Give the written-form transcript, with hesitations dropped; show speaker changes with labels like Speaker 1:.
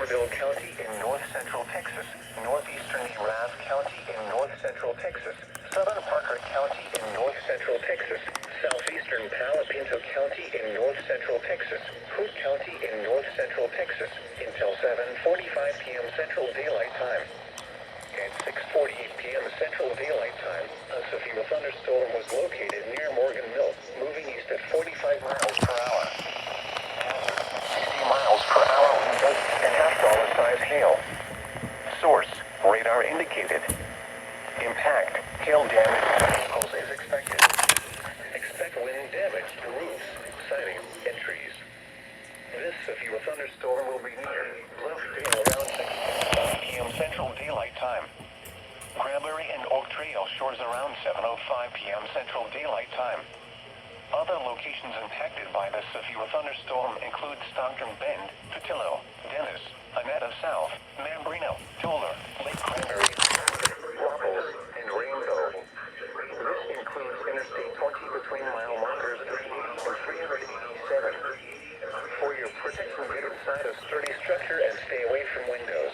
Speaker 1: Somerville County in north-central Texas, northeastern EAS County in north-central Texas, southern Parker County in north-central Texas, southeastern Palo Pinto County in north-central Texas, Hood County in north-central Texas, until 7:45 p.m. Central Daylight Time. At 6:48 p.m. Central Daylight Time, a severe thunderstorm was located near Morgan Mill, moving east at 45 miles per hour. 60 miles per hour wind gusts and half-dollar size hail. Source, radar indicated. Impact, hail damage to vehicles is expected. Expect wind damage to roofs, siding, and trees. This severe thunderstorm will be near Bluffdale around 6 p.m. Central Daylight Time. Cranberry and Oak Trail shores around 7:05 p.m. Central Daylight Time. Other locations impacted by this severe thunderstorm include Stockton Bend, Patillo, Dennis, Annetta South, Mambrino, Toller, Lake Cranberry, Wapples, and Rainbow. This includes Interstate 20 between mile markers 380 and 387. For your protection, get inside a sturdy structure and stay away from windows.